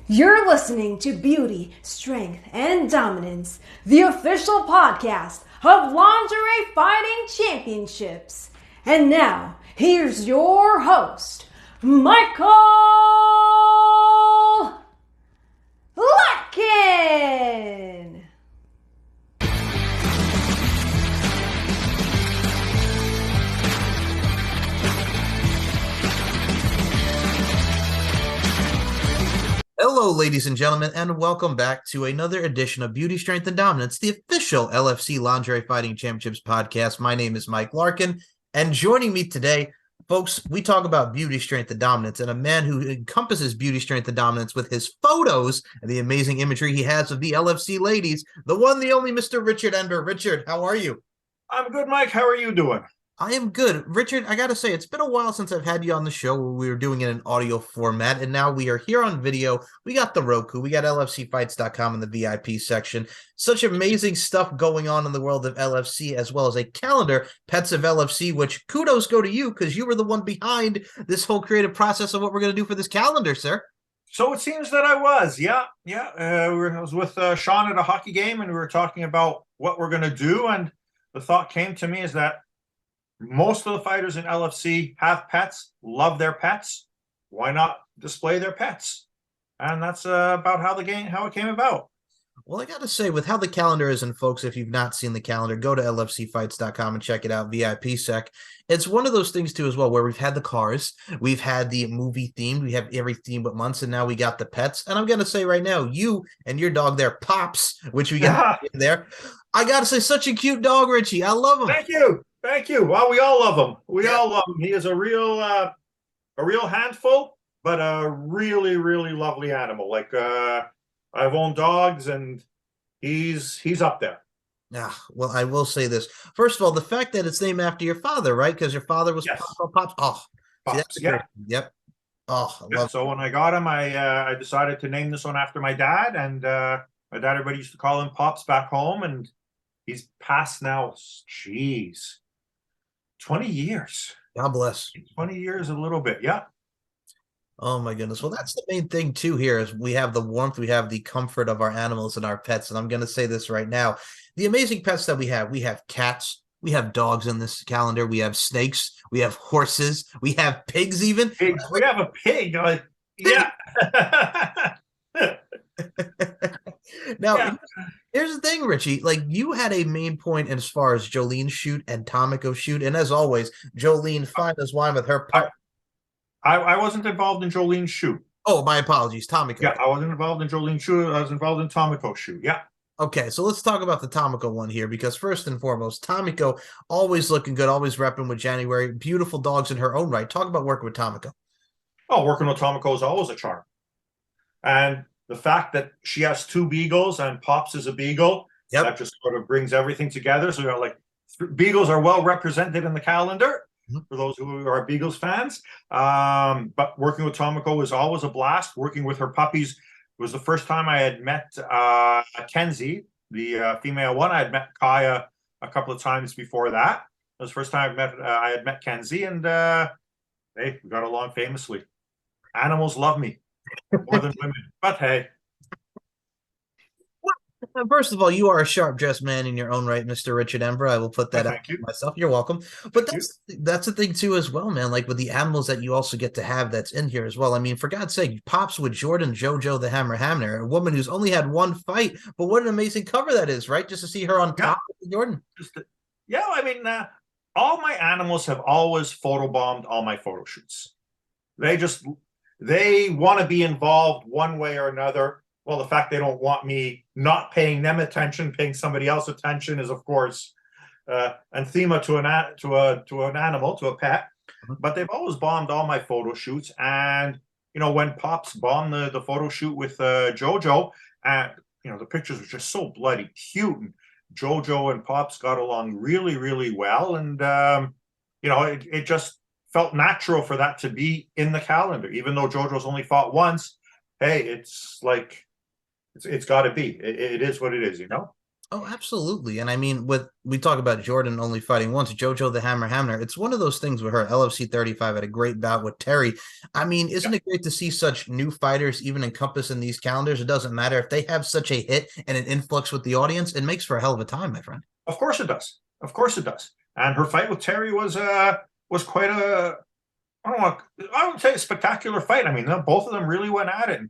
You're listening to Beauty, Strength, and Dominance, the official podcast of Lingerie Fighting Championships. And now, here's your host, Michael Larkin. Hello, ladies and gentlemen, and welcome back to another edition of Beauty, Strength, and Dominance, the official LFC Lingerie Fighting Championships podcast. My name is Mike Larkin, and joining me today, folks, we talk about beauty, strength, and dominance, and a man who encompasses beauty, strength, and dominance with his photos and the amazing imagery he has of the LFC ladies, the one, the only Mr. Richard Anber. Richard, how are you? I'm good, Mike. How are you doing? I am good. Richard, I got to say, it's been a while since I've had you on the show where we were doing it in audio format, and now we are here on video. We got the Roku, we got LFCfights.com in the VIP section. Such amazing stuff going on in the world of LFC, as well as a calendar, Pets of LFC, which kudos go to you because you were the one behind this whole creative process of what we're going to do for this calendar, sir. So it seems that I was. Yeah. I was with Sean at a hockey game, and we were talking about what we're going to do, and the thought came to me is that most of the fighters in LFC have pets, love their pets. Why not display their pets? And that's about how it came about. Well, I got to say, with how the calendar is, and folks, if you've not seen the calendar, go to LFCfights.com and check it out, VIP sec. It's one of those things, too, as well, where we've had the cars, we've had the movie themed, we have every theme but months, and now we got the pets. And I'm going to say right now, you and your dog there, Pops, which we got in there. I got to say, such a cute dog, Richie. I love him. Thank you. Well, we all love him. We all love him. He is a real handful, but a really, really lovely animal. Like I've owned dogs, and he's up there. Yeah, well, I will say this. First of all, the fact that it's named after your father, right? Because your father was Yes. Pops. Oh, see, Pops, that's great. Yep. Oh, I love So when I got him, I decided to name this one after my dad, and my dad, everybody used to call him Pops back home, and he's passed now. Jeez, 20 years. God bless. 20 years, a little bit. Yeah. Oh my goodness. Well, that's the main thing too here is we have the warmth, we have the comfort of our animals and our pets. And I'm going to say this right now. The amazing pets that we have cats, we have dogs in this calendar, we have snakes, we have horses, we have pigs even. Pigs. We have a pig. Yeah. Now, Yeah. here's the thing, Richie. Like, you had a main point as far as Jolene's shoot and Tomiko's shoot. And as always, Jolene, fine as wine with her pup. I wasn't involved in Jolene's shoot. Oh, my apologies. Tomiko. Yeah, I wasn't involved in Jolene's shoot. I was involved in Tomiko's shoot. Yeah. Okay, so let's talk about the Tomiko one here, because first and foremost, Tomiko always looking good, always repping with January. Beautiful dogs in her own right. Talk about working with Tomiko. Oh, working with Tomiko is always a charm. And the fact that she has two beagles and Pops is a beagle, that just sort of brings everything together. So, beagles are well represented in the calendar for those who are Beagles fans. But working with Tomiko was always a blast. Working with her puppies was the first time I had met Kenzie, the female one. I had met Kaya a couple of times before that. It was the first time I had met Kenzie, and hey, we got along famously. Animals love me more than women, but hey. First of all, you are a sharp-dressed man in your own right, Mr. Richard Anber. I will put that out for myself. You're welcome. But that's the thing, too, as well, man. Like, with the animals that you also get to have that's in here as well. I mean, for God's sake, Pops with Jordan JoJo the Hammer Hamner, a woman who's only had one fight, but what an amazing cover that is, right? Just to see her on top of Jordan. All my animals have always photobombed all my photo shoots. They want to be involved one way or another. Well, the fact they don't want me not paying them attention, paying somebody else attention is, of course, anathema to an animal, to a pet. But they've always bombed all my photo shoots. And, when Pops bombed the photo shoot with JoJo, the pictures were just so bloody cute. And JoJo and Pops got along really, really well. And, it just felt natural for that to be in the calendar. Even though JoJo's only fought once, hey, it's got to be. It is what it is, Oh, absolutely. And I mean, we talk about Jordan only fighting once, Jojo the Hammer Hammer. It's one of those things with her. LFC 35 had a great bout with Terry. I mean, isn't it great to see such new fighters even encompass in these calendars? It doesn't matter if they have such a hit and an influx with the audience, it makes for a hell of a time, my friend. Of course it does. Of course it does. And her fight with Terry was quite a I don't say a spectacular fight. I mean, both of them really went at it. And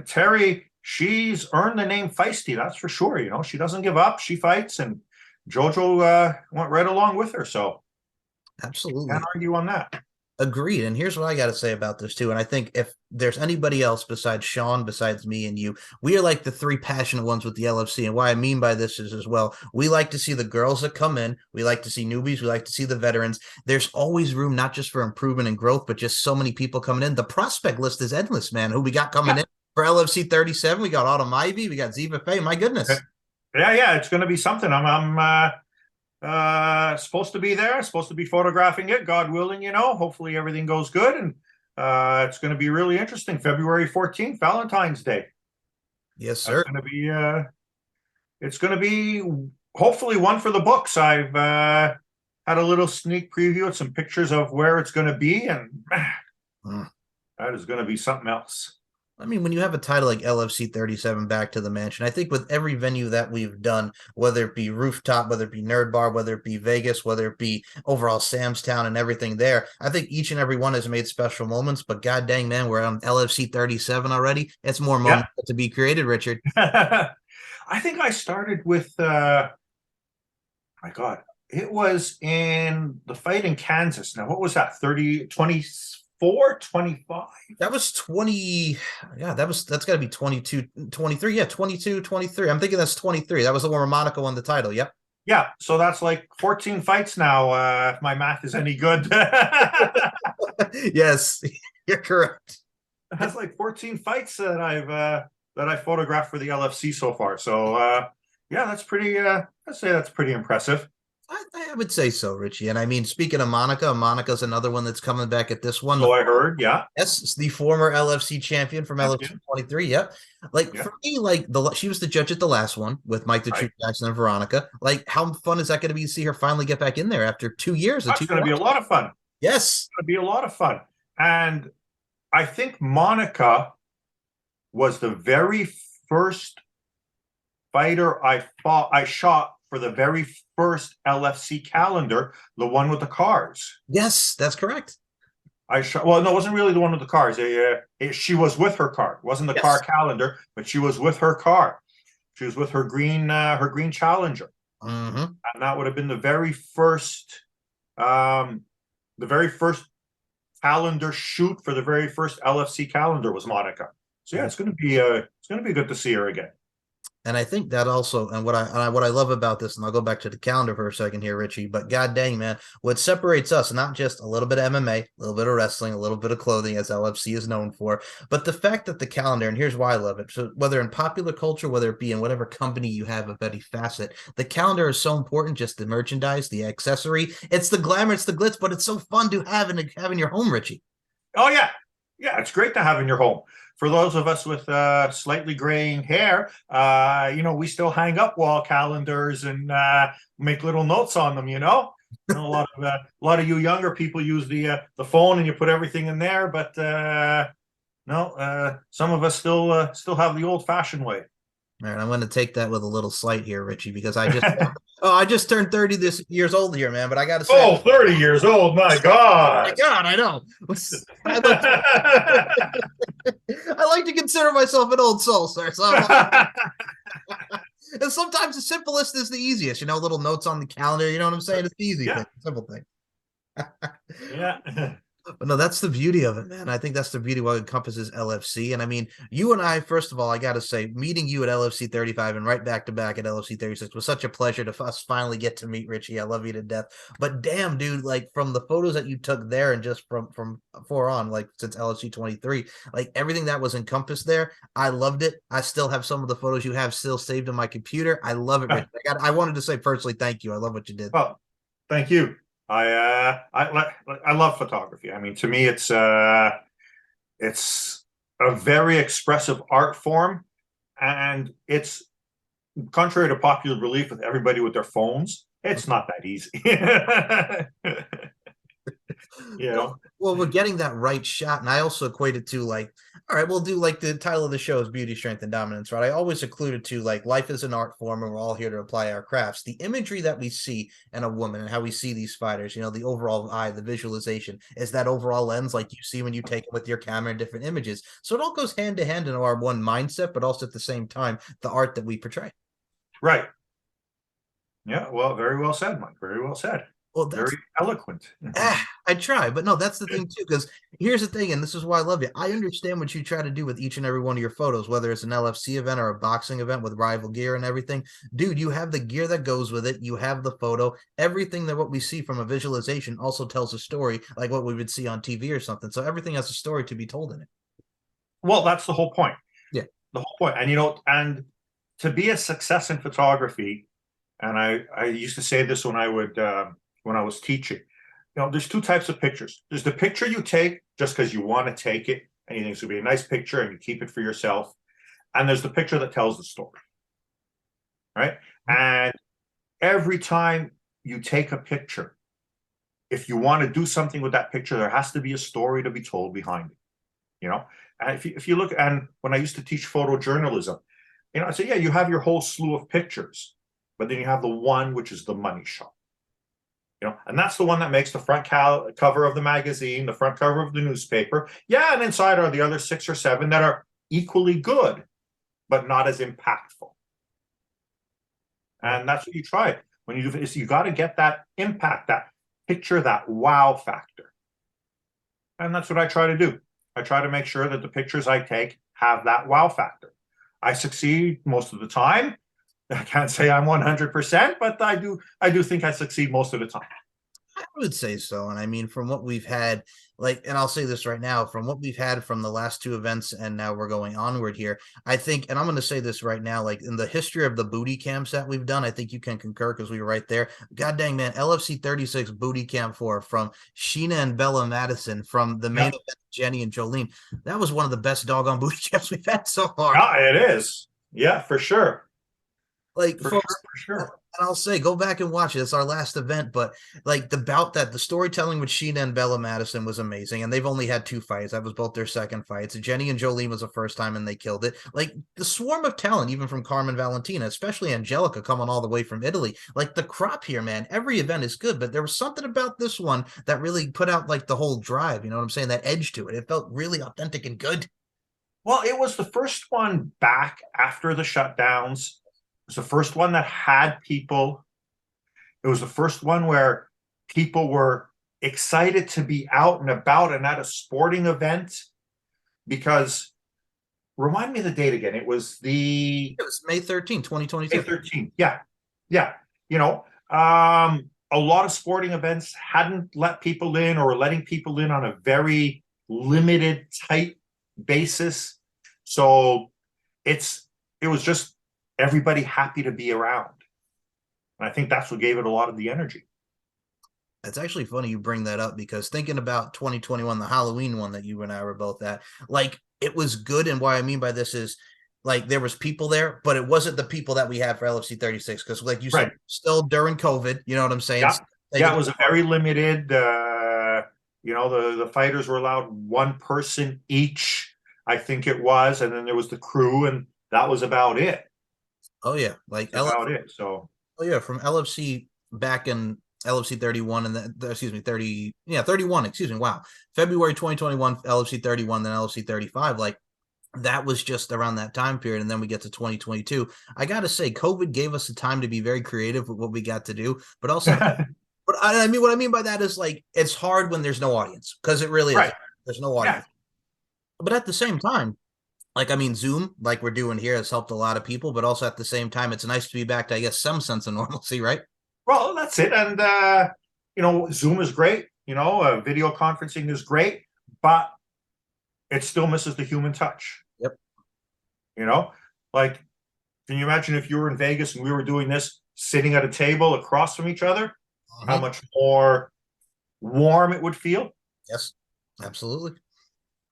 Terry, she's earned the name feisty, that's for sure. You know, she doesn't give up. She fights, and JoJo went right along with her. So absolutely, can't argue on that. Agreed. And here's what I got to say about this too. And I think if there's anybody else besides Sean, besides me and you, we are like the three passionate ones with the LFC. And what I mean by this is as well, we like to see the girls that come in. We like to see newbies. We like to see the veterans. There's always room, not just for improvement and growth, but just so many people coming in. The prospect list is endless, man. Who we got coming in for LFC 37? We got Autumn Ivy. We got Ziva Faye. My goodness. Yeah. It's going to be something. I'm supposed to be there, supposed to be photographing it, God willing, you know. Hopefully everything goes good, and it's going to be really interesting. February 14th, Valentine's Day. Yes, sir. It's going to be hopefully one for the books. I've had a little sneak preview of some pictures of where it's going to be, and that is going to be something else. I mean, when you have a title like LFC 37 back to the mansion, I think with every venue that we've done, whether it be Rooftop, whether it be Nerd Bar, whether it be Vegas, whether it be overall Sam's Town and everything there, I think each and every one has made special moments. But god dang, man, we're on LFC 37 already. It's more moments to be created, Richard. I think I started with, my God, it was in the fight in Kansas. Now, what was that? 24, 25? That was 20. Yeah, that's got to be 22, 23. Yeah, 22, 23. I'm thinking that's 23. That was the one where Monica won the title. Yep. Yeah, so that's like 14 fights now, if my math is any good. Yes, you're correct. That's like 14 fights that I've photographed for the LFC so far. So yeah, that's pretty I'd say that's pretty impressive. I would say so, Richie. And I mean, speaking of Monica, Monica's another one that's coming back at this one. So I heard, yeah. Yes, the former LFC champion from LFC 23. Yep. Like for me, like she was the judge at the last one with Mike the Truth Jackson and Veronica. Like, how fun is that going to be to see her finally get back in there after 2 years? That's going to be a lot of fun. Yes, it's going to be a lot of fun. And I think Monica was the very first fighter I shot for the very first LFC calendar, the one with the cars. Yes, that's correct. Well, no, it wasn't really the one with the cars. She was with her car. It wasn't the car calendar, but she was with her car. She was with her green Challenger. And that would have been the very first calendar shoot for the very first LFC calendar was Monica. So yeah, it's going to be good to see her again. And I think that also, and what I love about this, and I'll go back to the calendar for a second here, Richie, but god dang, man, what separates us, not just a little bit of MMA, a little bit of wrestling, a little bit of clothing, as LFC is known for, but the fact that the calendar, and here's why I love it, so whether in popular culture, whether it be in whatever company you have of any facet, the calendar is so important, just the merchandise, the accessory, it's the glamour, it's the glitz, but it's so fun to have in your home, Richie. Oh, yeah. Yeah, it's great to have in your home. For those of us with slightly graying hair, we still hang up wall calendars and make little notes on them. A lot of you younger people use the phone and you put everything in there, but some of us still have the old-fashioned way. All right, I'm going to take that with a little slight here, Richie, because I just turned 30 years old here, man. But I got to say, 30 years old, my God! My God, I know. I like to consider myself an old soul, sir. So and sometimes the simplest is the easiest. Little notes on the calendar. You know what I'm saying? It's the easy thing, simple thing. Yeah. But no, that's the beauty of it, man. I think that's the beauty of what encompasses LFC. And I mean, you and I, first of all, I got to say, meeting you at LFC 35 and right back to back at LFC 36 was such a pleasure to us finally get to meet, Richie. I love you to death. But damn, dude, like from the photos that you took there and just from on, like since LFC 23, like everything that was encompassed there, I loved it. I still have some of the photos you have still saved on my computer. I love it, Richie. I wanted to say personally, thank you. I love what you did. Well, thank you. I love photography. I mean, to me, it's a very expressive art form, and it's contrary to popular belief, with everybody with their phones, it's not that easy. You know? Well, we're getting that right shot. And I also equate it to like, all right, we'll do like the title of the show is Beauty, Strength, and Dominance, right? I always equate it to like life is an art form and we're all here to apply our crafts. The imagery that we see in a woman and how we see these fighters, you know, the overall eye, the visualization is that overall lens like you see when you take it with your camera and different images. So it all goes hand to hand in our one mindset, but also at the same time, the art that we portray. Right. Yeah, well, very well said, Mike. Very well said. Well, that's very eloquent. I try, but no, that's the thing too. Because here's the thing, and this is why I love you. I understand what you try to do with each and every one of your photos, whether it's an LFC event or a boxing event with rival gear and everything. Dude, you have the gear that goes with it. You have the photo. Everything that what we see from a visualization also tells a story, like what we would see on TV or something. So everything has a story to be told in it. Well, that's the whole point. Yeah, the whole point. And you know, and to be a success in photography, and I used to say this when I was teaching. You know, there's two types of pictures. There's the picture you take just because you want to take it and you think it's going to be a nice picture and you keep it for yourself. And there's the picture that tells the story, right? And every time you take a picture, if you want to do something with that picture, there has to be a story to be told behind it, you know? And if you look, and when I used to teach photojournalism, you know, I say, yeah, you have your whole slew of pictures, but then you have the one which is the money shot. You know, and that's the one that makes the front cover of the magazine, the front cover of the newspaper. Yeah, and inside are the other 6 or 7 that are equally good, but not as impactful. And that's what you try. When you do is you got to get that impact, that picture, that wow factor. And that's what I try to do. I try to make sure that the pictures I take have that wow factor. I succeed most of the time. I can't say I'm 100%, but I do think I succeed most of the time. I would say so. And I mean, from what we've had, like, and I'll say this right now, from what we've had from the last 2 events, and now we're going onward here, I think, and I'm going to say this right now, like in the history of the booty camps that we've done, I think you can concur because we were right there. God dang, man, LFC 36 booty camp 4 from Sheena and Bella Madison, from the main event, Jenny and Jolene. That was one of the best doggone booty camps we've had so far. Yeah, it is. Yeah, for sure. Like, for sure. And I'll say, go back and watch it. It's our last event, but like the storytelling with Sheena and Bella Madison was amazing. And they've only had 2 fights. That was both their second fights. Jenny and Jolene was the first time and they killed it. Like the swarm of talent, even from Carmen Valentina, especially Angelica coming all the way from Italy. Like the crop here, man, every event is good, but there was something about this one that really put out like the whole drive. You know what I'm saying? That edge to it. It felt really authentic and good. Well, it was the first one back after the shutdowns. It was the first one that had people. It was the first one where people were excited to be out and about and at a sporting event. Because, remind me of the date again. It was May 13, 2022. May 13. Yeah. You know, a lot of sporting events hadn't let people in or were letting people in on a very limited, tight basis. So it was just everybody happy to be around. And I think that's what gave it a lot of the energy. It's actually funny you bring that up because thinking about 2021, the Halloween one that you and I were both at, like it was good. And what I mean by this is like there was people there, but it wasn't the people that we had for LFC 36. Because like you said, still during COVID, you know what I'm saying? Yeah, it was a very limited, you know, the fighters were allowed 1 person each, I think it was. And then there was the crew and that was about it. Oh yeah, like about it. So from LFC back in LFC 31 and then 31, excuse me. Wow. February 2021, LFC 31, then LFC 35. Like that was just around that time period. And then we get to 2022. I gotta say, COVID gave us the time to be very creative with what we got to do, but also but I mean what I mean by that is like it's hard when there's no audience, because it really is. There's no audience. Yeah. But at the same time, like, I mean, Zoom, like we're doing here, has helped a lot of people, but also at the same time, it's nice to be back to, I guess, some sense of normalcy, right? Well, that's it. And, you know, Zoom is great. You know, video conferencing is great, but it still misses the human touch. Yep. You know, like, can you imagine if you were in Vegas and we were doing this sitting at a table across from each other, how much more warm it would feel? Yes, absolutely.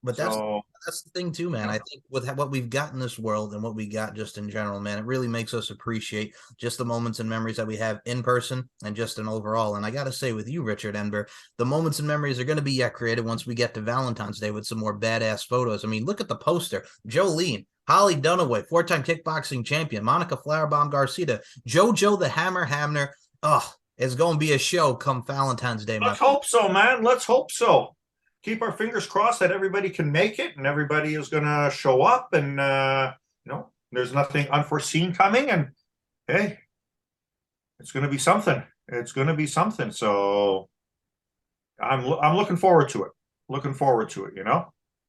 But So that's the thing too, man. I think with what we've got in this world and what we got just in general, man, it really makes us appreciate just the moments and memories that we have in person and just in overall. And I got to say, with you, Richard Anber, the moments and memories are going to be yet created once we get to Valentine's Day with some more badass photos. I mean, look at the poster: Jolene, Holly Dunaway, 4-time kickboxing champion, Monica Flowerbaum Garcia, JoJo the Hammer Hamner. Oh, it's going to be a show come Valentine's Day, let's hope so, man. Let's hope so. Keep our fingers crossed that everybody can make it and everybody is going to show up, and there's nothing unforeseen coming, and hey, it's going to be something. It's going to be something. So I'm looking forward to it. Looking forward to it,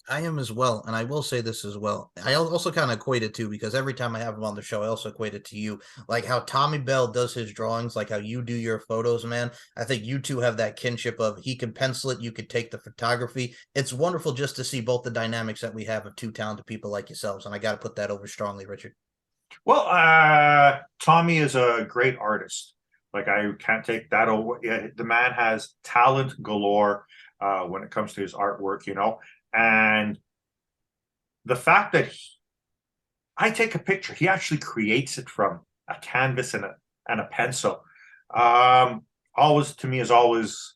I am as well, and I will say this as well. I also kind of equate it too, because every time I have him on the show, I also equate it to you, like how Tommy Bell does his drawings, like how you do your photos, man. I think you two have that kinship of he can pencil it, you could take the photography. It's wonderful just to see both the dynamics that we have of two talented people like yourselves, and I got to put that over strongly, Richard. Well, Tommy is a great artist. Like, I can't take that away. Yeah, the man has talent galore when it comes to his artwork, and the fact that I take a picture, he actually creates it from a canvas and a pencil. Always, to me, is always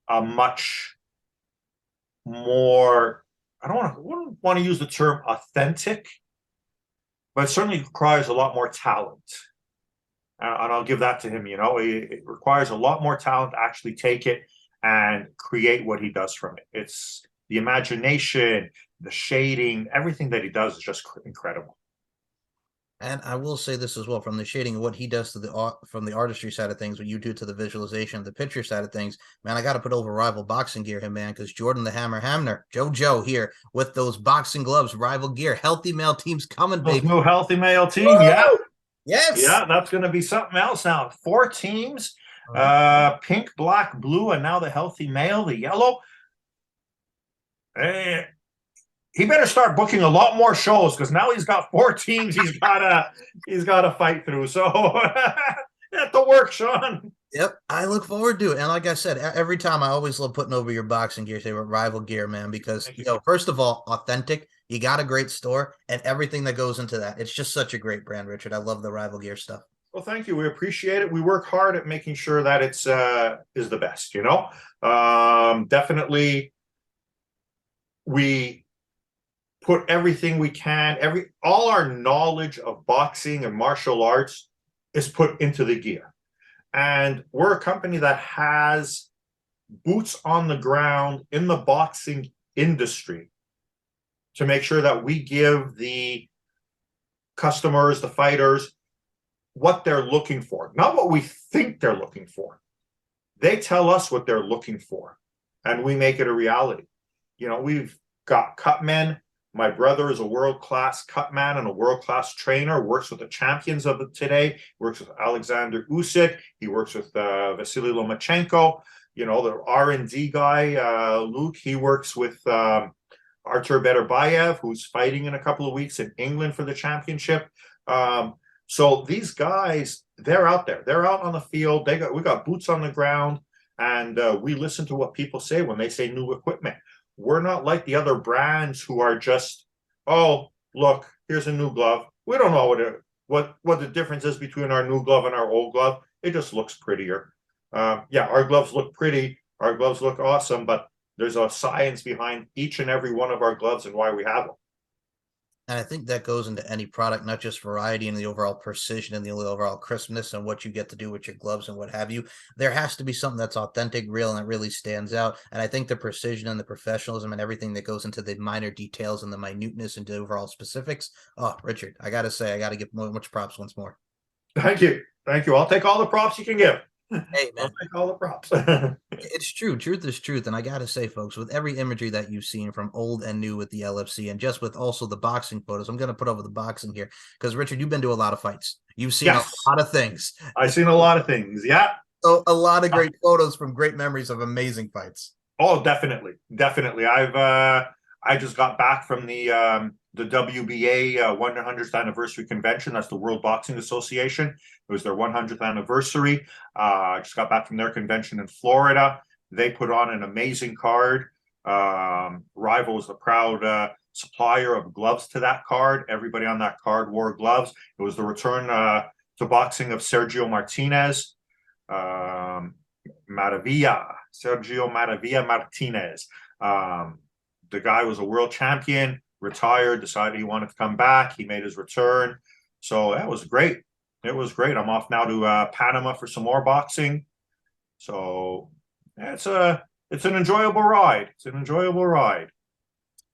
a much more, wouldn't want to use the term authentic, but it certainly requires a lot more talent. And I'll give that to him. It requires a lot more talent to actually take it and create what he does from it. It's the imagination, the shading, everything that he does is just incredible. And I will say this as well, from the shading and what he does to from the artistry side of things, what you do to the visualization, the picture side of things, man, I got to put over Rival Boxing Gear him, man, because Jordan the Hammer Hamner, JoJo here with those boxing gloves, Rival Gear, healthy male teams coming, baby. New healthy male team, Woo! yeah. Yes. Yeah, that's going to be something else now. 4 teams, pink, black, blue, and now the healthy male, the yellow. He better start booking a lot more shows, because now he's got 4 teams he's gotta fight through. So at the work, Sean. Yep, I look forward to it. And like I said, every time I always love putting over your boxing gear, say Rival Gear, man, because first of all, authentic. You got a great store and everything that goes into that. It's just such a great brand, Richard. I love the Rival Gear stuff. Well, thank you. We appreciate it. We work hard at making sure that it's is the best. Definitely, we put everything we can. All our knowledge of boxing and martial arts is put into the gear, and we're a company that has boots on the ground in the boxing industry to make sure that we give the customers, the fighters, what they're looking for, not what we think they're looking for. They tell us what they're looking for, and we make it a reality. We've got cut men. My brother is a world-class cut man and a world-class trainer, works with the champions of today, works with Alexander Usyk. He works with Vasily Lomachenko. The R&D guy, Luke, he works with Artur Beterbiev, who's fighting in a couple of weeks in England for the championship. So these guys, they're out there. They're out on the field. We got boots on the ground, and we listen to what people say when they say new equipment. We're not like the other brands who are just, oh, look, here's a new glove. We don't know what the difference is between our new glove and our old glove. It just looks prettier. Our gloves look pretty. Our gloves look awesome, but there's a science behind each and every one of our gloves and why we have them. And I think that goes into any product, not just variety and the overall precision and the overall crispness and what you get to do with your gloves and what have you. There has to be something that's authentic, real, and it really stands out. And I think the precision and the professionalism and everything that goes into the minor details and the minuteness and the overall specifics. Oh, Richard, I got to say, I got to give much props once more. Thank you. Thank you. I'll take all the props you can give. Hey, man. I'll take all the props. It's true. Truth is truth. And I got to say, folks, with every imagery that you've seen from old and new with the LFC and just with also the boxing photos, I'm going to put over the boxing here because, Richard, you've been to a lot of fights. You've seen a lot of things. I've seen a lot of things. Yeah. So a lot of great photos from great memories of amazing fights. Oh, definitely. Definitely. I just got back from the WBA 100th anniversary convention. That's the World Boxing Association. It was their 100th anniversary. I just got back from their convention in Florida. They put on an amazing card. Rival was the proud supplier of gloves to that card. Everybody on that card wore gloves. It was the return to boxing of Sergio Martinez. Sergio Maravilla Martinez. The guy was a world champion, retired, decided he wanted to come back. He made his return. So that was great. It was great. I'm off now to Panama for some more boxing. So it's an enjoyable ride. It's an enjoyable ride.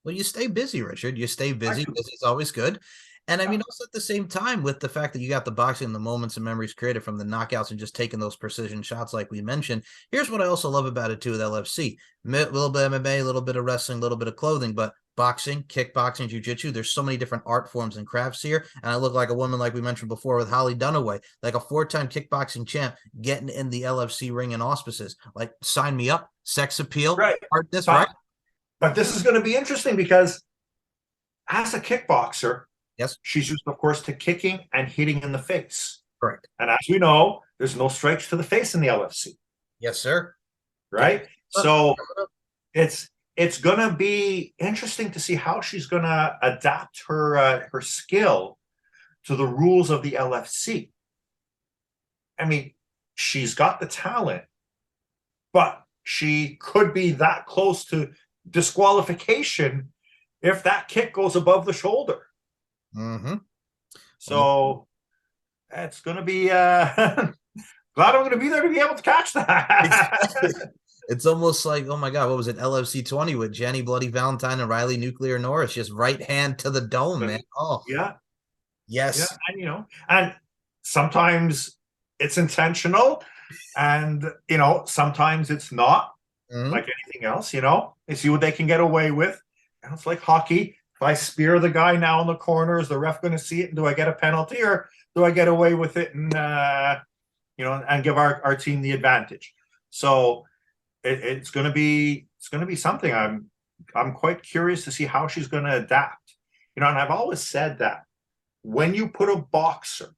Well, you stay busy, Richard. You stay busy. Busy's always good. And I mean, also at the same time, with the fact that you got the boxing, the moments and memories created from the knockouts and just taking those precision shots, like we mentioned. Here's what I also love about it too with LFC: a little bit of MMA, a little bit of wrestling, a little bit of clothing, but boxing, kickboxing, jiu-jitsu. There's so many different art forms and crafts here. And I look like a woman, like we mentioned before, with Holly Dunaway, like a 4-time kickboxing champ, getting in the LFC ring and auspices. Like, sign me up. Sex appeal, right? Hardness, right? But this is going to be interesting because as a kickboxer, yes, she's used, of course, to kicking and hitting in the face. Correct. And as we know, there's no strikes to the face in the LFC. Yes, sir. Right? Yeah. So it's going to be interesting to see how she's going to adapt her skill to the rules of the LFC. I mean, she's got the talent, but she could be that close to disqualification if that kick goes above the shoulder. Mm-hmm. So it's going to be glad I'm going to be there to be able to catch that. It's almost like, oh my God, what was it? LFC 20 with Jenny Bloody Valentine and Riley Nuclear Norris, just right hand to the dome, man. Oh yeah. Yes. Yeah. And sometimes it's intentional and sometimes it's not. Like anything else, they see what they can get away with. And it's like hockey. If I spear the guy now in the corner, is the ref going to see it? And do I get a penalty, or do I get away with it and and give our team the advantage? So it's going to be something. I'm quite curious to see how she's going to adapt. And I've always said that when you put a boxer,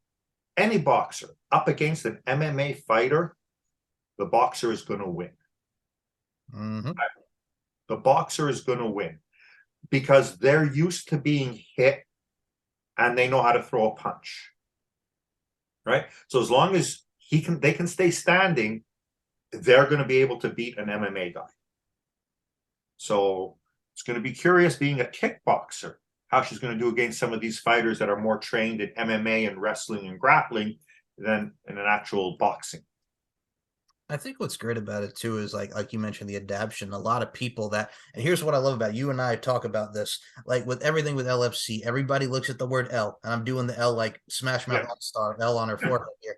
any boxer, up against an MMA fighter, the boxer is going to win. Mm-hmm. The boxer is going to win because they're used to being hit and they know how to throw a punch, right? So as long as they can stay standing, they're going to be able to beat an MMA guy. So it's going to be curious, being a kickboxer, how she's going to do against some of these fighters that are more trained in MMA and wrestling and grappling than in an actual boxing. I think what's great about it too is like you mentioned, the adaptation. A lot of people and here's what I love about you and I talk about this, like with everything with LFC, everybody looks at the word L, and I'm doing the L like Smash Mouth All-Star L on her forehead here.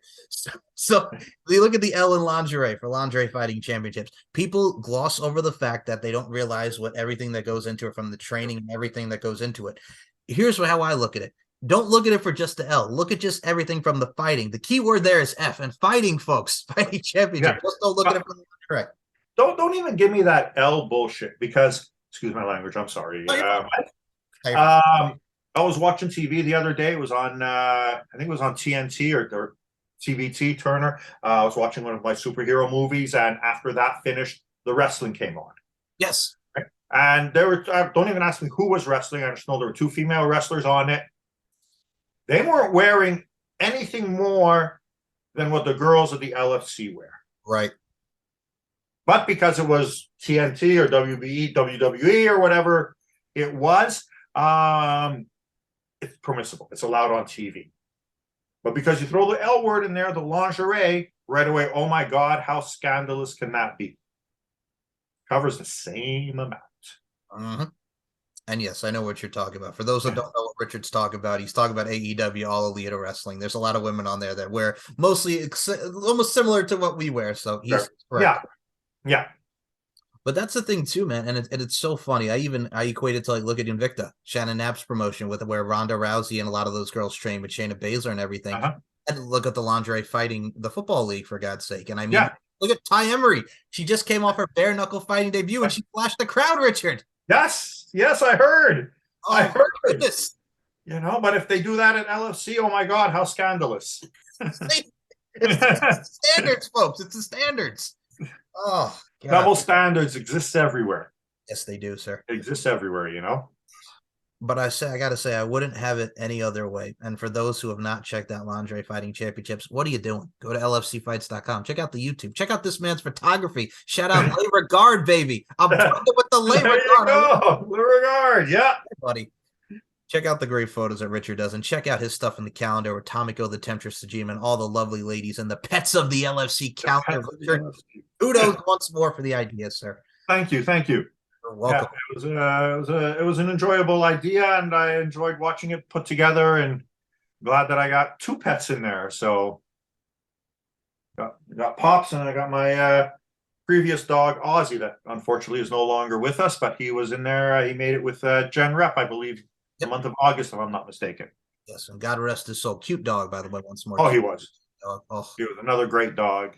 So you look at the L in lingerie for Lingerie Fighting Championships. People gloss over the fact that they don't realize what everything that goes into it, from the training and everything that goes into it. Here's how I look at it. Don't look at it for just the L. Look at just everything from the fighting. The key word there is F, and fighting, folks. Fighting championship. Yeah. Just don't look at it from the correct. Don't even give me that L bullshit, because, excuse my language, I'm sorry. I was watching TV the other day. It was on, I think it was on TNT or TVT Turner. I was watching one of my superhero movies, and after that finished, the wrestling came on. Yes. Right? And there were, don't even ask me who was wrestling. I just know there were 2 female wrestlers on it. They weren't wearing anything more than what the girls of the LFC wear. Right. But because it was TNT or WBE, WWE or whatever it was, it's permissible. It's allowed on TV. But because you throw the L word in there, the lingerie, right away, oh my God, how scandalous can that be? Covers the same amount. Mm-hmm. And yes, I know what you're talking about. For those that don't know what Richard's talking about, he's talking about AEW, All Elite Wrestling. There's a lot of women on there that wear mostly almost similar to what we wear. So he's correct. Yeah. But that's the thing too, man. And it's so funny. I equate it to, like, look at Invicta, Shannon Knapp's promotion, with where Ronda Rousey and a lot of those girls train with Shayna Baszler and everything. And look at the Lingerie Fighting, the football league, for God's sake. And I mean, look at Ty Emery. She just came off her bare knuckle fighting debut and she flashed the crowd, Richard. Yes, I heard. Oh, I heard. Goodness. But if they do that at LFC, oh my God, how scandalous. It's the standards, folks. It's the standards. Oh, God. Double standards exist everywhere. Yes, they do, sir. It exists everywhere, you know? But I gotta say, I wouldn't have it any other way. And for those who have not checked out Lingerie Fighting Championships, what are you doing? Go to lfcfights.com. Check out the YouTube. Check out this man's photography. Shout out Lay Regard, baby. I'm talking with the Lay There Regard. you go. Lay Regard, yeah. Buddy. Check out the great photos that Richard does, and check out his stuff in the calendar with Tomiko the Temptress Sajima and all the lovely ladies and the pets of the LFC calendar. Richard, kudos once more for the idea, sir. Thank you. You're welcome. Yeah, it was an enjoyable idea, and I enjoyed watching it put together, and glad that I got 2 pets in there. So got Pops, and I got my previous dog Ozzy that unfortunately is no longer with us, but he was in there. He made it with Jen Rep, I believe, the month of August, if I'm not mistaken. Yes, and God rest his soul. Cute dog, by the way, once more. Oh, he was. Oh. He was another great dog.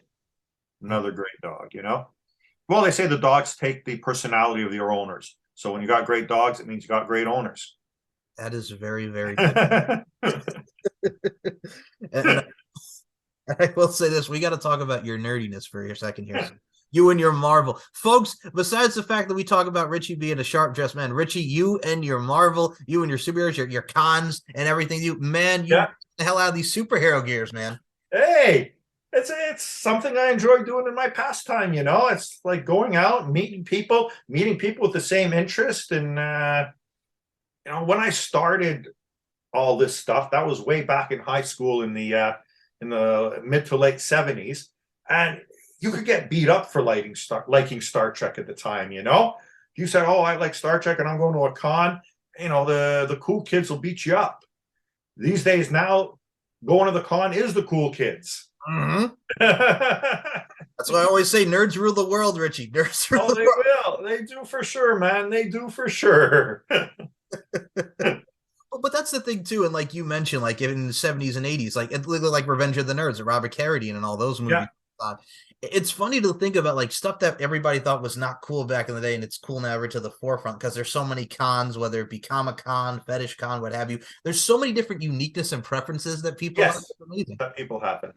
Another great dog, you know? Well, they say the dogs take the personality of your owners. So when you got great dogs, it means you got great owners. That is very, very good. and I will say this. We got to talk about your nerdiness for a second here. You and your Marvel. Folks, besides the fact that we talk about Richie being a sharp-dressed man, Richie, you and your Marvel, you and your superheroes, your cons and everything, you get the hell out of these superhero gears, man. Hey, it's something I enjoy doing in my pastime, you know? It's like going out and meeting people with the same interest. And, you know, when I started all this stuff, that was way back in high school in the mid to late 70s. And you could get beat up for liking Star Trek at the time, you know? If you said, oh, I like Star Trek and I'm going to a con, you know, the cool kids will beat you up. These days now, going to the con is the cool kids. Mm-hmm. That's why I always say nerds rule the world, Richie. Nerds rule the world. Will. They do for sure, man. They do for sure. But that's the thing too, and like you mentioned, like in the 70s and 80s, like it looked like Revenge of the Nerds, or Robert Carradine, and all those movies. Yeah. It's funny to think about like stuff that everybody thought was not cool back in the day, and it's cool now to the forefront because there's so many cons, whether it be Comic-Con, Fetish Con, what have you. There's so many different uniqueness and preferences that people have. It's amazing. That people have it.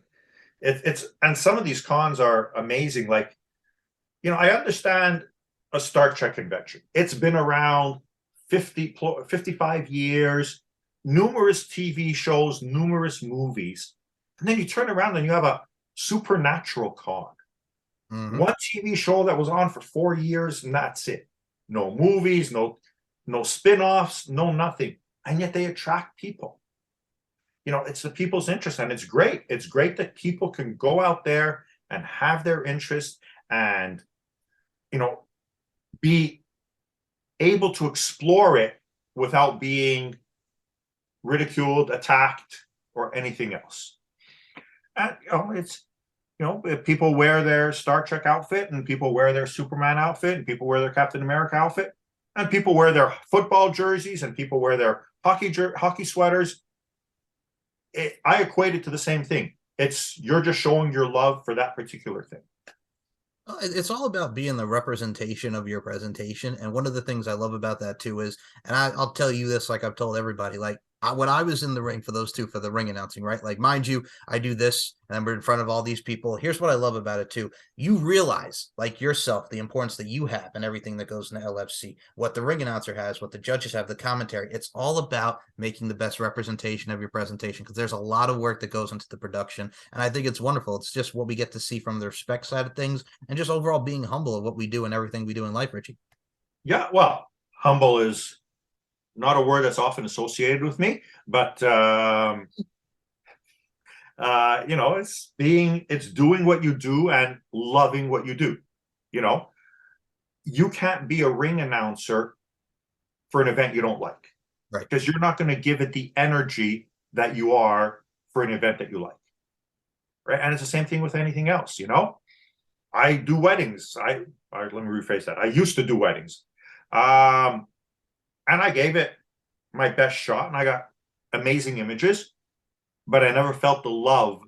It's and some of these cons are amazing. Like, you know, I understand a Star Trek convention. It's been around 55 years, numerous TV shows, numerous movies. And then you turn around and you have a Supernatural con. Mm-hmm. One TV show that was on for 4 years, and that's it. No movies, no spin-offs, no nothing. And yet they attract people. You know, it's the people's interest, and it's great. It's great that people can go out there and have their interest and, you know, be able to explore it without being ridiculed, attacked, or anything else. And, you know, it's, you know, if people wear their Star Trek outfit, and people wear their Superman outfit, and people wear their Captain America outfit, and people wear their football jerseys, and people wear their hockey sweaters. I equate it to the same thing. You're just showing your love for that particular thing. It's all about being the representation of your presentation. And one of the things I love about that too is, and I'll tell you this, like I've told everybody, like when I was in the ring for those two, for the ring announcing, right? Like, mind you, I do this and we're in front of all these people. Here's what I love about it too. You realize, like yourself, the importance that you have and everything that goes into LFC, what the ring announcer has, what the judges have, the commentary. It's all about making the best representation of your presentation, because there's a lot of work that goes into the production. And I think it's wonderful. It's just what we get to see from the respect side of things, and just overall being humble of what we do and everything we do in life, Richie. Yeah, well, humble is not a word that's often associated with me, but you know, it's doing what you do and loving what you do. You know, you can't be a ring announcer for an event you don't like, right? Because you're not going to give it the energy that you are for an event that you like, right? And it's the same thing with anything else. You know, I do weddings. Let me rephrase that. I used to do weddings. And I gave it my best shot, and I got amazing images, but I never felt the love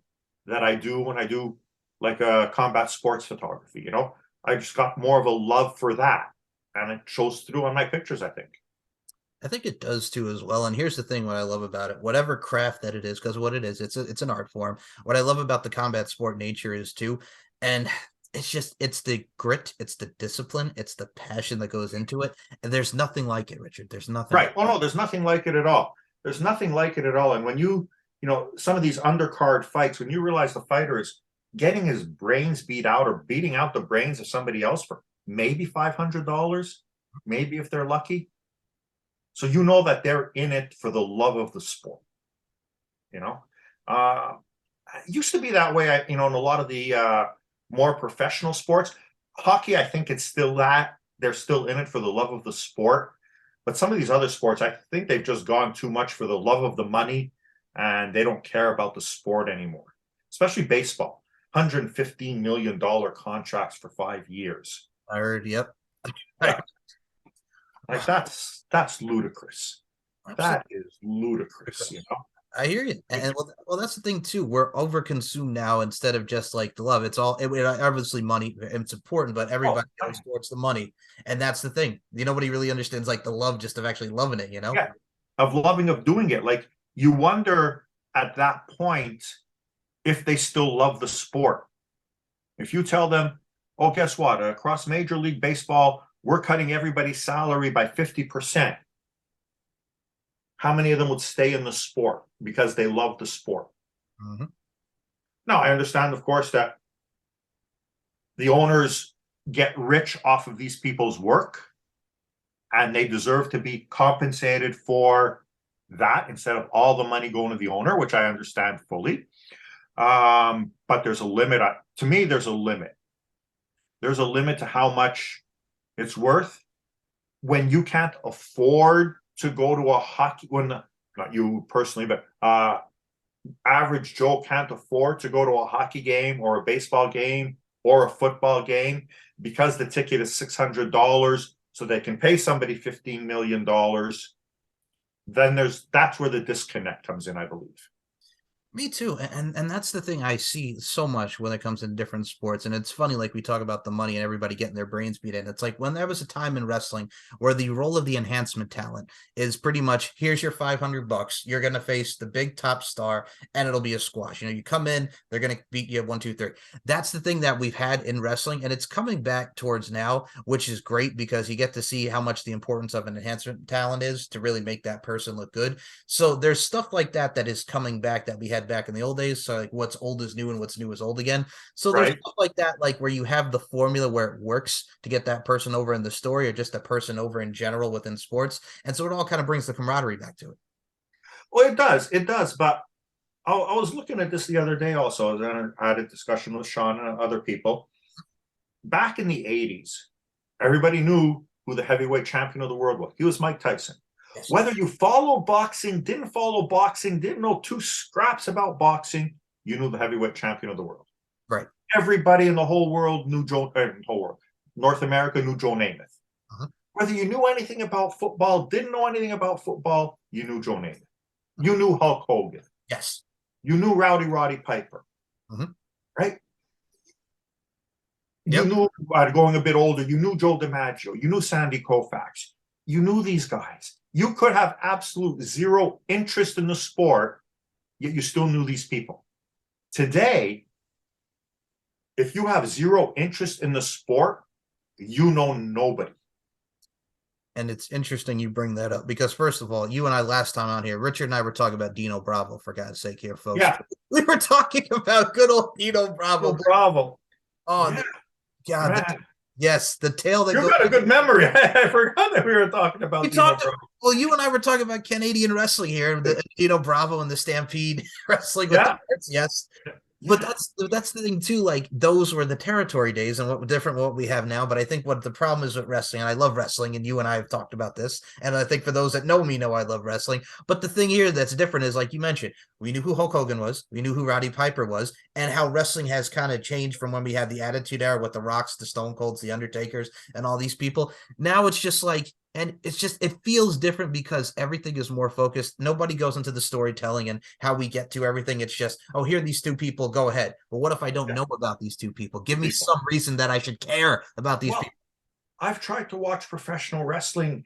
that I do when I do like a combat sports photography. You know, I just got more of a love for that, and it shows through on my pictures, I think. I think it does too as well. And here's the thing, what I love about it, whatever craft that it is, because what it is, it's an art form. What I love about the combat sport nature is too, and it's the grit, it's the discipline, it's the passion that goes into it. And there's nothing like it, Richard. There's nothing. Right. Oh, no, there's nothing like it at all. There's nothing like it at all. And when some of these undercard fights, when you realize the fighter is getting his brains beat out or beating out the brains of somebody else for maybe $500, maybe if they're lucky. So you know that they're in it for the love of the sport. It used to be that way, in a lot of the more professional sports. Hockey, I think it's still that. They're still in it for the love of the sport. But some of these other sports, I think they've just gone too much for the love of the money, and they don't care about the sport anymore. Especially baseball. $115 million contracts for 5 years. I heard, yep. Like that's ludicrous. Absolutely. That is ludicrous, I hear you. And well, that's the thing too. We're overconsumed now instead of just like the love. It's all obviously money. It's important, but everybody goes towards the money. And that's the thing. Nobody really understands like the love just of actually loving it, Yeah. Of doing it. Like you wonder at that point if they still love the sport. If you tell them, oh, guess what? Across Major League Baseball, we're cutting everybody's salary by 50%. How many of them would stay in the sport because they love the sport? Mm-hmm. Now, I understand, of course, that the owners get rich off of these people's work, and they deserve to be compensated for that instead of all the money going to the owner, which I understand fully. But there's a limit. To me, there's a limit. There's a limit to how much it's worth when you can't afford to go to a hockey, not you personally, but average Joe can't afford to go to a hockey game or a baseball game or a football game because the ticket is $600, so they can pay somebody $15 million. Then that's where the disconnect comes in, I believe. Me too. And that's the thing I see so much when it comes to different sports. And it's funny, like we talk about the money and everybody getting their brains beat in. It's like when there was a time in wrestling where the role of the enhancement talent is pretty much, here's your $500. You're going to face the big top star and it'll be a squash. You come in, they're going to beat you 1, 2, 3. That's the thing that we've had in wrestling. And it's coming back towards now, which is great because you get to see how much the importance of an enhancement talent is to really make that person look good. So there's stuff like that is coming back that we had back in the old days. So like what's old is new and what's new is old again. So there's stuff like that, like where you have the formula where it works to get that person over in the story or just a person over in general within sports. And so it all kind of brings the camaraderie back to it. Well, it does. But I was looking at this the other day also. I had a discussion with Sean and other people. Back in the 80s, everybody knew who the heavyweight champion of the world was. He was Mike Tyson. Yes. Whether you follow boxing, didn't follow boxing, didn't know 2 scraps about boxing, you knew the heavyweight champion of the world. Right. Everybody in the whole world knew North America knew Joe Namath. Uh-huh. Whether you knew anything about football, didn't know anything about football, you knew Joe Namath. Uh-huh. You knew Hulk Hogan. Yes. You knew Roddy Piper. Uh-huh. Right? Yep. You knew, going a bit older, you knew Joe DiMaggio. You knew Sandy Koufax. You knew these guys. You could have absolute zero interest in the sport, yet you still knew these people. Today, if you have zero interest in the sport, you know nobody. And it's interesting you bring that up because, first of all, you and I last time out here, Richard and I were talking about Dino Bravo, for God's sake here, folks. Yeah. We were talking about good old Dino Bravo. Oh, yeah. God. Yes, the tale that you got a good memory. I forgot that we were talking about. Well, you and I were talking about Canadian wrestling here, the Dino Bravo and the Stampede wrestling. Yes, but that's the thing too. Like those were the territory days, and what different what we have now. But I think what the problem is with wrestling, and I love wrestling, and you and I have talked about this, and I think for those that know me know I love wrestling. But the thing here that's different is, like you mentioned, we knew who Hulk Hogan was, we knew who Roddy Piper was, and how wrestling has kind of changed from when we had the Attitude Era with the Rocks, the Stone Colds, the Undertakers, and all these people. Now it's just like. And it's just, it feels different because everything is more focused. Nobody goes into the storytelling and how we get to everything. It's just, oh, here are these 2 people, go ahead. But what if I don't know about these 2 people? Give me some reason that I should care about these people. I've tried to watch professional wrestling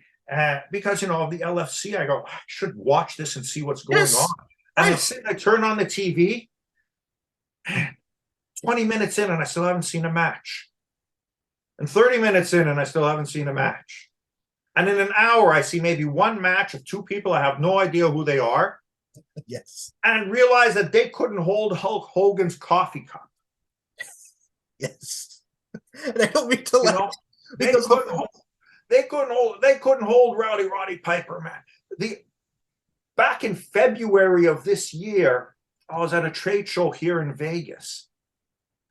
because, of the LFC, I go, I should watch this and see what's going on. And I turn on the TV, 20 minutes in and I still haven't seen a match. And 30 minutes in and I still haven't seen a match. And in an hour, I see maybe one match of two people. I have no idea who they are. Yes. And realize that they couldn't hold Hulk Hogan's coffee cup. Yes. And I don't mean to laugh. They couldn't hold Roddy Piper, man. Back in February of this year, I was at a trade show here in Vegas.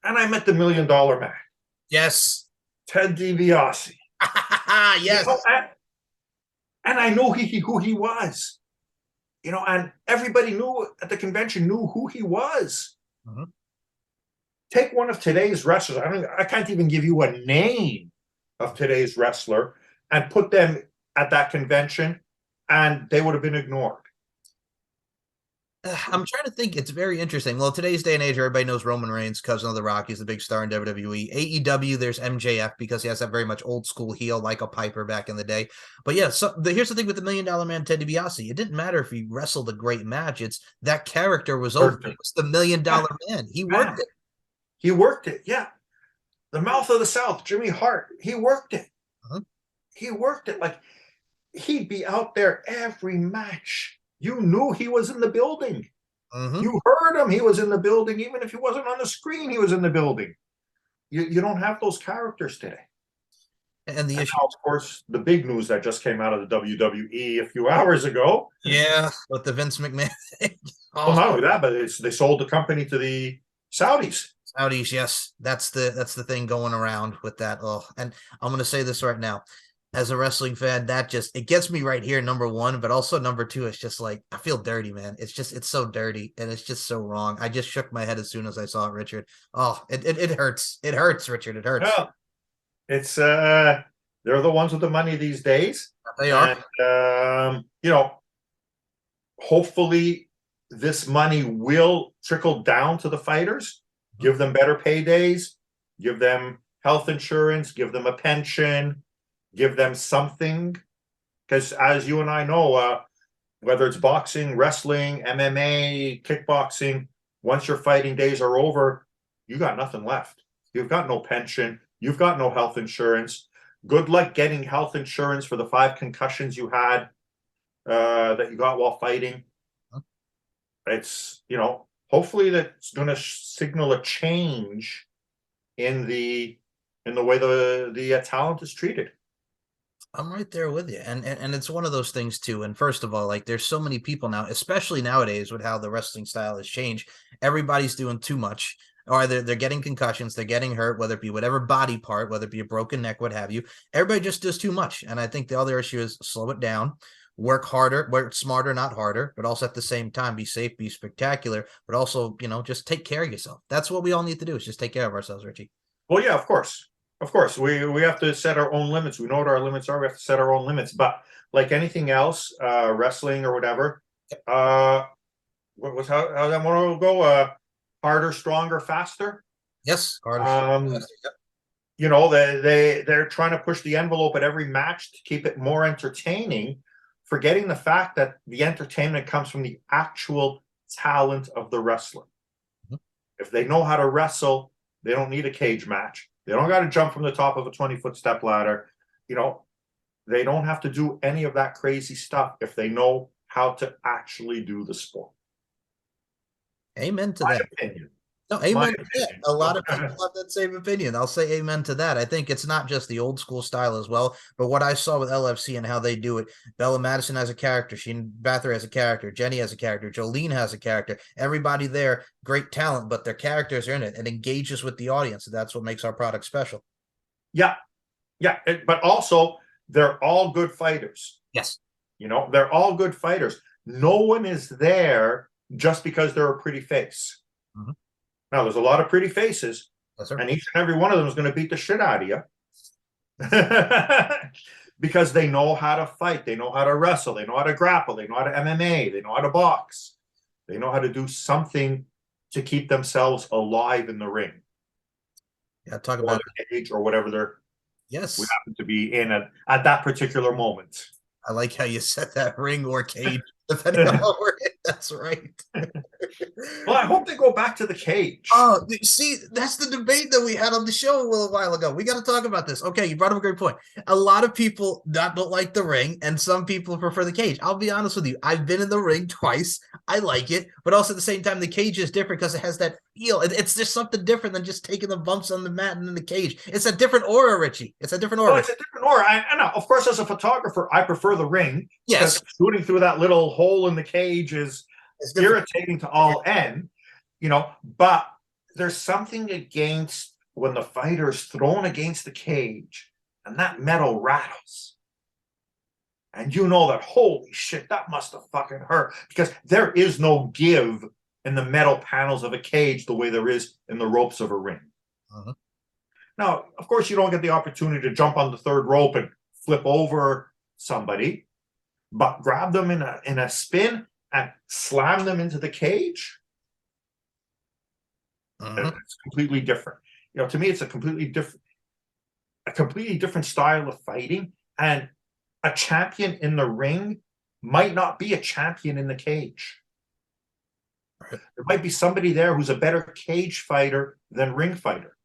And I met the $1 Million Man. Yes. Ted DiBiase. Yes. And I knew who he was. And everybody at the convention knew who he was. Mm-hmm. Take one of today's wrestlers. I can't even give you a name of today's wrestler and put them at that convention, and they would have been ignored. I'm trying to think. It's very interesting. Well, today's day and age, everybody knows Roman Reigns, cousin of The Rock. He's the big star in WWE. AEW, there's MJF because he has that very much old school heel like a Piper back in the day. But yeah, here's the thing with the $1 Million Man, Ted DiBiase. It didn't matter if he wrestled a great match. It's that character was over. It was the $1 Million Man. He worked it. He worked it. Yeah. The Mouth of the South, Jimmy Hart. He worked it. Uh-huh. He worked it. Like, he'd be out there every match. You knew he was in the building. Mm-hmm. You heard him. He was in the building. Even if he wasn't on the screen, he was in the building. You don't have those characters today. And the issue, now, of course, the big news that just came out of the WWE a few hours ago. Yeah, with the Vince McMahon thing. Well, not only that, but they sold the company to the Saudis. Saudis, yes. That's the thing going around with that. Oh, and I'm going to say this right now. As a wrestling fan, it gets me right here, number one, but also number two, it's just like, I feel dirty, man. It's so dirty, and it's just so wrong. I just shook my head as soon as I saw it, Richard. Oh, it hurts. It hurts, Richard. It hurts. Well, it's, they're the ones with the money these days. They are. And, hopefully this money will trickle down to the fighters, give them better paydays, give them health insurance, give them a pension, give them something, because as you and I know, whether it's boxing, wrestling, MMA, kickboxing, once your fighting days are over, you got nothing left. You've got no pension. You've got no health insurance. Good luck getting health insurance for the 5 concussions you had that you got while fighting. It's, hopefully that's going to signal a change in the way the talent is treated. I'm right there with you. And it's one of those things too. And first of all, like, there's so many people now, especially nowadays with how the wrestling style has changed. Everybody's doing too much. Or they're getting concussions, they're getting hurt, whether it be whatever body part, whether it be a broken neck, what have you. Everybody just does too much. And I think the other issue is slow it down, work harder, work smarter, not harder, but also at the same time, be safe, be spectacular, but also, just take care of yourself. That's what we all need to do, is just take care of ourselves, Richie. Well, yeah, of course. Of course, we have to set our own limits. We know what our limits are. We have to set our own limits. But like anything else, wrestling or whatever, how that one will go? Harder, stronger, faster. Yes, harder. They're trying to push the envelope at every match to keep it more entertaining, forgetting the fact that the entertainment comes from the actual talent of the wrestler. Mm-hmm. If they know how to wrestle, they don't need a cage match. They don't got to jump from the top of a 20-foot step ladder. They don't have to do any of that crazy stuff if they know how to actually do the sport. Amen to that. Opinion. No, amen to that. A lot of people have that same opinion. I'll say amen to that. I think it's not just the old school style as well, but what I saw with LFC and how they do it. Bella Madison has a character. Sheen Bather has a character. Jenny has a character. Jolene has a character. Everybody there, great talent, but their characters are in it and engages with the audience. And that's what makes our product special. Yeah. Yeah. But also, they're all good fighters. Yes. They're all good fighters. No one is there just because they're a pretty face. Mm-hmm. Now, there's a lot of pretty faces, yes, sir. And each and every one of them is going to beat the shit out of you because they know how to fight. They know how to wrestle. They know how to grapple. They know how to MMA. They know how to box. They know how to do something to keep themselves alive in the ring. Yeah, talk about the cage or whatever we happen to be in at that particular moment. I like how you said that, ring or cage, depending on how we're in. That's right. Well, I hope they go back to the cage. Oh, see, that's the debate that we had on the show a little while ago. We got to talk about this. Okay, you brought up a great point. A lot of people don't like the ring, and some people prefer the cage. I'll be honest with you. I've been in the ring twice. I like it, but also at the same time, the cage is different because it has that feel. It's just something different than just taking the bumps on the mat and in the cage. It's a different aura, Richie. It's a different aura. Oh, it's a different aura. And of course, as a photographer, I prefer the ring. Yes. Shooting through that little hole in the cage is irritating to all end, but there's something against when the fighter is thrown against the cage and that metal rattles. And that, holy shit, that must have fucking hurt, because there is no give in the metal panels of a cage the way there is in the ropes of a ring. Uh-huh. Now, of course, you don't get the opportunity to jump on the third rope and flip over somebody, but grab them in a spin and slam them into the cage. Uh-huh. It's completely different. To me, it's a completely different style of fighting. And a champion in the ring might not be a champion in the cage. Right. There might be somebody there who's a better cage fighter than ring fighter.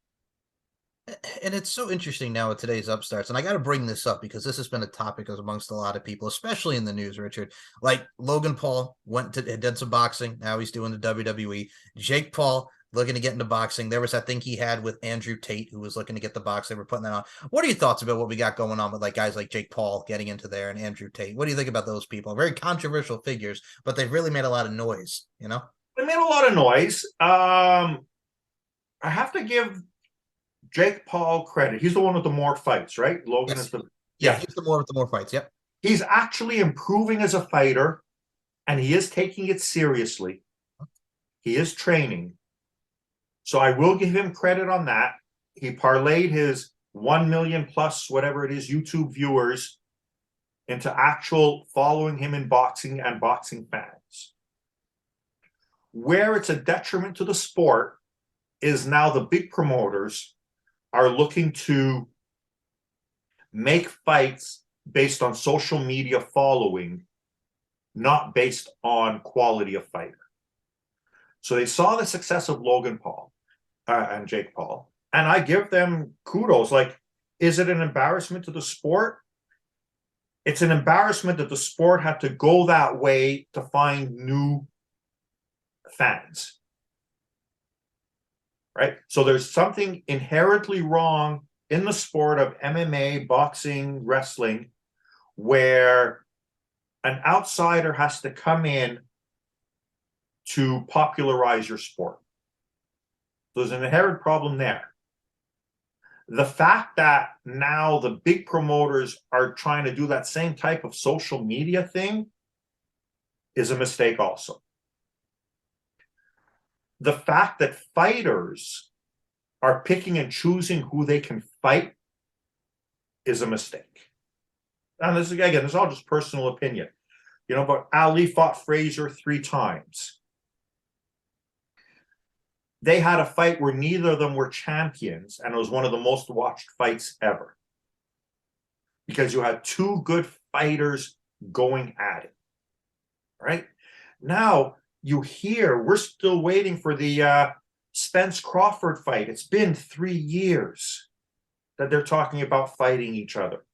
And it's so interesting now with today's upstarts, and I got to bring this up because this has been a topic amongst a lot of people, especially in the news, Richard. Like Logan Paul did some boxing. Now he's doing the WWE. Jake Paul looking to get into boxing. There was that thing he had with Andrew Tate, who was looking to get the box. They were putting that on. What are your thoughts about what we got going on with guys like Jake Paul getting into there and Andrew Tate? What do you think about those people? Very controversial figures, but they've really made a lot of noise, They made a lot of noise. I have to give Jake Paul credit. He's the one with the more fights, right? Logan is the he's the one with the more fights. Yep. He's actually improving as a fighter, and he is taking it seriously. He is training. So I will give him credit on that. He parlayed his 1 million plus, whatever it is, YouTube viewers into actual following him in boxing and boxing fans. Where it's a detriment to the sport is now the big promoters are looking to make fights based on social media following, not based on quality of fighter. So they saw the success of Logan Paul and Jake Paul, and I give them kudos. Is it an embarrassment to the sport? It's an embarrassment that the sport had to go that way to find new fans. Right? So there's something inherently wrong in the sport of MMA, boxing, wrestling, where an outsider has to come in to popularize your sport. There's an inherent problem there. The fact that now the big promoters are trying to do that same type of social media thing is a mistake also. The fact that fighters are picking and choosing who they can fight is a mistake. And this is all just personal opinion. But Ali fought Frazier 3 times. They had a fight where neither of them were champions, and it was one of the most watched fights ever. Because you had 2 good fighters going at it. Right? Now, we're still waiting for the Spence Crawford fight. It's been 3 years that they're talking about fighting each other.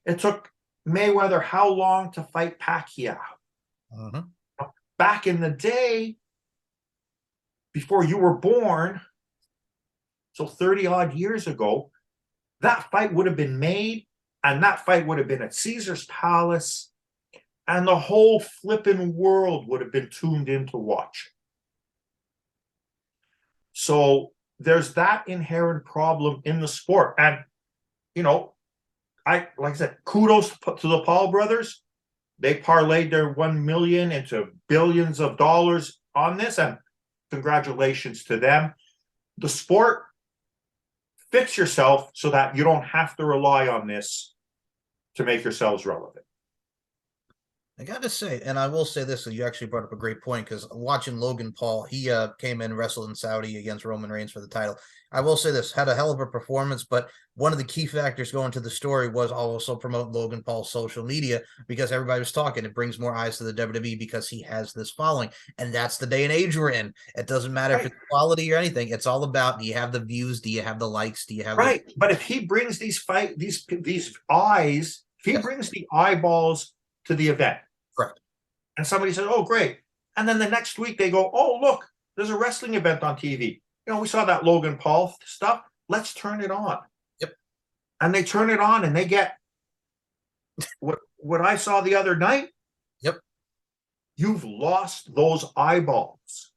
It took Mayweather how long to fight Pacquiao? Uh-huh. Back in the day, before you were born, so 30 odd years ago, that fight would have been made, and that fight would have been at Caesar's Palace, and the whole flipping world would have been tuned in to watch. So there's that inherent problem in the sport. And, like I said, kudos to the Paul brothers. They parlayed their 1 million into billions of dollars on this, and congratulations to them. The sport, fix yourself so that you don't have to rely on this to make yourselves relevant. I gotta say, and I will say this, so you actually brought up a great point, because watching Logan Paul, he came in, wrestled in Saudi against Roman Reigns for the title. I will say this, had a hell of a performance, but one of the key factors going to the story was also promote Logan Paul's social media, because everybody was talking. It brings more eyes to the WWE because he has this following, and that's the day and age we're in. It doesn't matter if it's quality or anything. It's all about, do you have the views? Do you have the likes? Do you have But if he brings these eyes, if he brings the eyeballs to the event, correct, and somebody says, "Oh, great," and then the next week they go, "Oh, look, there's a wrestling event on TV. We saw that Logan Paul stuff. Let's turn it on." Yep. And they turn it on, and they get what I saw the other night. Yep. You've lost those eyeballs.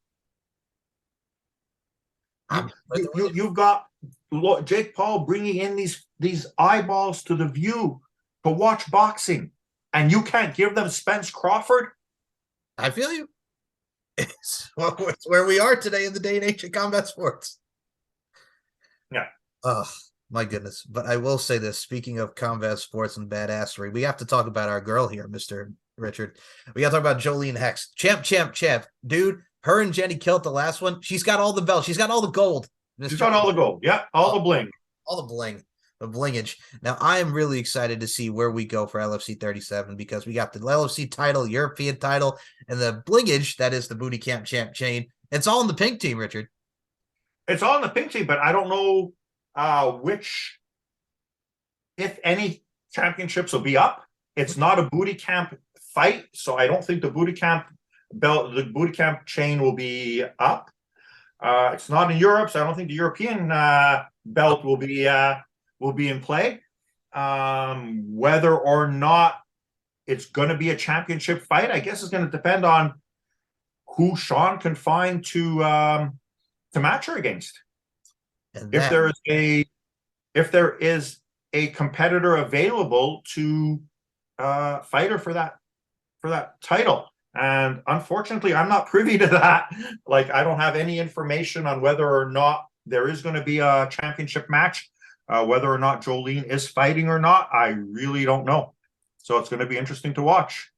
You've got Jake Paul bringing in these eyeballs to the view to watch boxing, and you can't give them Spence Crawford. I feel you. It's where we are today in the day and age of combat sports. Yeah. Oh, my goodness. But I will say this, speaking of combat sports and badassery, we have to talk about our girl here, Mr. Richard. We got to talk about Jolene Hex. Champ. Dude, her and Jenny killed the last one. She's got all the belts. She's got all the gold. She's got all the gold. Yeah, all the bling. All the bling. The blingage. Now, I am really excited to see where we go for LFC 37, because we got the LFC title, European title, and the blingage, that is the Booty Camp Champ chain. It's all in the pink team, Richard. It's all in the pink team, but I don't know which, if any, championships will be up. It's not a Booty Camp fight, so I don't think the Booty Camp belt, the Booty Camp chain will be up. It's not in Europe, so I don't think the European belt will be in play. Whether or not it's going to be a championship fight, I guess, is going to depend on who Sean can find to match her against. And if there is a competitor available to fight her for that title. And unfortunately, I'm not privy to that. Like, I don't have any information on whether or not there is going to be a championship match. Whether or not Jolene is fighting or not, I really don't know. So it's going to be interesting to watch.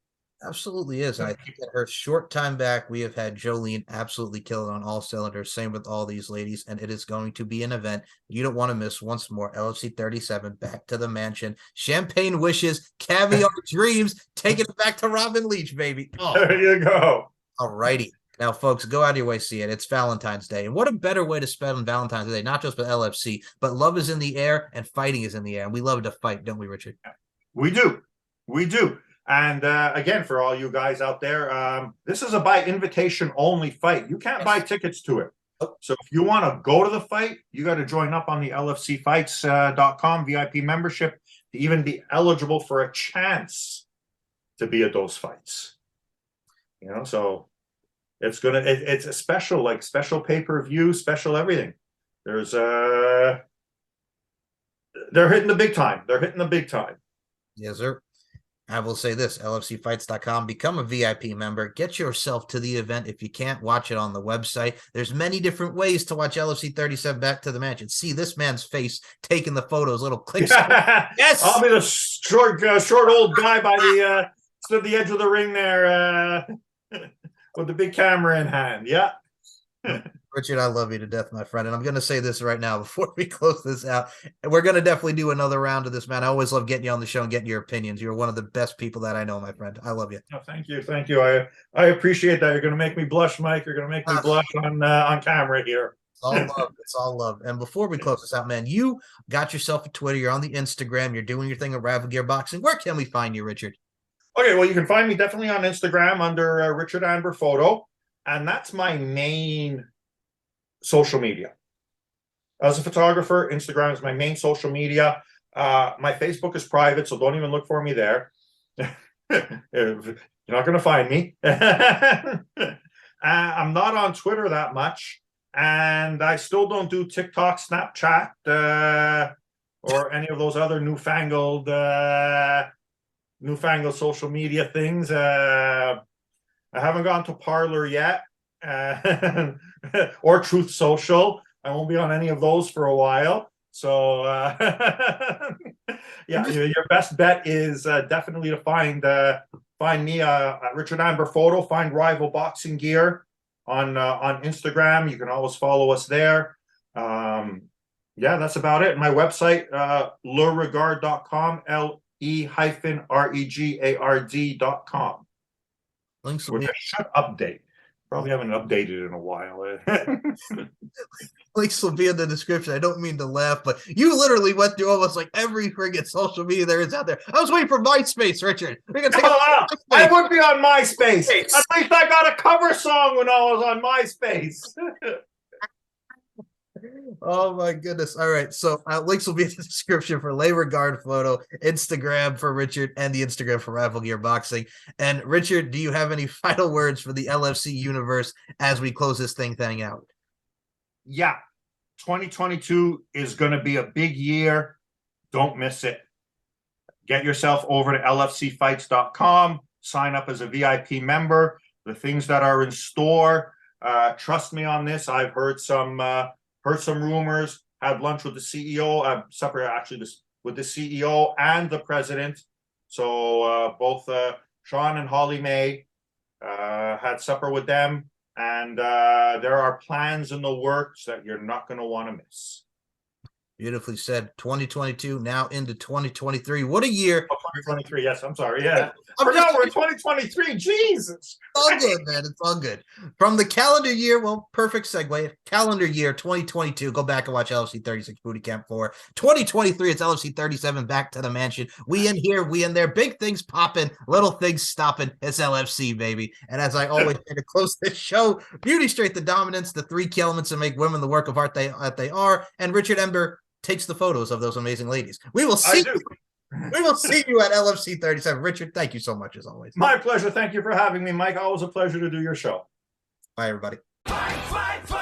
Absolutely is. And I think that her short time back, we have had Jolene absolutely kill it on all cylinders. Same with all these ladies. And it is going to be an event you don't want to miss. Once more, LFC 37, back to the mansion. Champagne wishes, caviar dreams, taking it back to Robin Leach, baby. Oh. There you go. All righty. Now, folks, go out of your way, see it. It's Valentine's Day. And what a better way to spend Valentine's Day, not just with LFC, but love is in the air and fighting is in the air. And we love to fight, don't we, Richard? We do. We do. And again, for all you guys out there, this is a by invitation only fight. You can't buy tickets to it. So if you want to go to the fight, you got to join up on the LFCfights.com VIP membership to even be eligible for a chance to be at those fights. So it's a special pay-per-view, special everything. They're hitting the big time. Yes, sir. I will say this, LFCfights.com, become a VIP member, get yourself to the event. If you can't, watch it on the website. There's many different ways to watch LFC 37 back to the mansion. See this man's face taking the photos, little clicks. Yes! I'll be the short old guy by the edge of the ring there with the big camera in hand. Yeah. Richard, I love you to death, my friend. And I'm going to say this right now before we close this out. We're going to definitely do another round of this, man. I always love getting you on the show and getting your opinions. You're one of the best people that I know, my friend. I love you. Oh, thank you. I appreciate that. You're going to make me blush, Mike. You're going to make me blush on camera here. It's all love. It's all love. And before we close this out, man, you got yourself a Twitter. You're on the Instagram. You're doing your thing at Rival Gear Boxing. Where can we find you, Richard? Okay, well, you can find me definitely on Instagram under Richard Anber Photo. And that's my main social media. As a photographer, Instagram is my main social media. My Facebook is private, so don't even look for me there. You're not going to find me. I'm not on Twitter that much, and I still don't do TikTok, Snapchat, or any of those other newfangled social media things. I haven't gone to Parlor yet, or Truth Social. I won't be on any of those for a while. So, yeah, your best bet is definitely to find find me at Richard Anber Photo. Find Rival Boxing Gear on Instagram. You can always follow us there. Yeah, that's about it. My website, leregard.com, LE-REGARD.com. Links will which be I should update. Probably haven't updated in a while. links will be in the description. I don't mean to laugh, but you literally went through almost like every friggin' social media there is out there. I was waiting for MySpace, Richard. We're gonna take I would be on MySpace. At least I got a cover song when I was on MySpace. Oh my goodness. All right. So links will be in the description for Le Regard Photo, Instagram for Richard, and the Instagram for Rival Gear Boxing. And Richard, do you have any final words for the LFC universe as we close this thing out? Yeah. 2022 is going to be a big year. Don't miss it. Get yourself over to lfcfights.com. Sign up as a VIP member. The things that are in store. Trust me on this. I've heard some rumors. Had lunch with the CEO. Supper actually with the CEO and the president. So both Sean and Holly May had supper with them, and there are plans in the works that you're not going to want to miss. Beautifully said. 2022 now into 2023. What a year. Oh, 2023. Yes, I'm sorry. Yeah. We're in 2023. Jesus. It's all good, man. It's all good. From the calendar year, well, perfect segue. Calendar year 2022. Go back and watch LFC 36 Booty Camp 4. 2023, it's LFC 37 back to the mansion. We in here, we in there. Big things popping, little things stopping. It's LFC, baby. And as I always say to close this show, beauty, strength, and dominance, the three key elements that make women the work of art they are. And Richard Anber takes the photos of those amazing ladies. We will see you. We will see you at LFC 37. Richard, thank you so much as always. My pleasure. Thank you for having me, Mike. Always a pleasure to do your show. Bye, everybody. Fight, fight, fight.